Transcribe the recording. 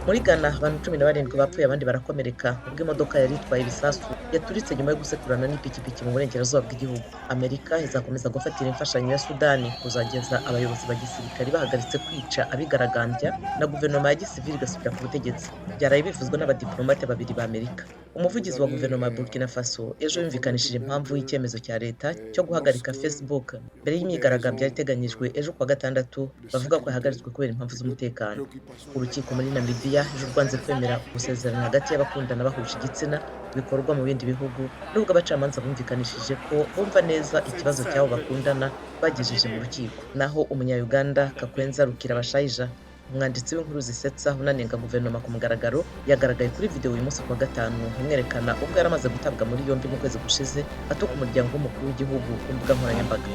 Muri Ghana abantu 17 bapfuye abandi barakomereka ubwo imodoka yari itwaye ibisasu yaturitse nyuma yo gusekurana n'ipikipiki mu burengerazuba bw'igihugu. Amerika izakomeza gufatira imfashanyo ya Sudani kuzageza abayobozi ba gisirikare bahagaritse kwica abigaragambya na guverinoma ya gisivili igasubira ku butegetsi. Byaraye bivuzwe n'abadiplomate babiri ba Amerika. Umuvugizi wa guverinoma ya Burkina Faso ejo yumvikanishije impamvu y'icyemezo cya leta cyo guhagarika Facebook mbere y'imyigaragambyo yari iteganyijwe ejo kuwa gatandatu, bavuga ko yahagaritswe kubera impamvu z'umutekano. Urukiko muri Namibia ejo rwanze kwemera gusezerana hagati y'abakundana bahuje igitsina bikorwa mu bindi bihugu, nubwo abacamanza bumvikanishije ko bumva neza ikibazo cy'abo bakundana bagejeje mu rukiko. Naho umunya-Uganda Kakwenza Rukirabashayija, umwanditsi w'inkuru zisetsa unanenga guverinoma ku mugaragaro, yagaragaye kuri video uyu munsi kuwa gatanu umwerekana ubwo yari amaze gutabwa muri yombi mu kwezi gushize atuka umuryango w'umukuru w'igihugu ku mbuga nkoranyambaga.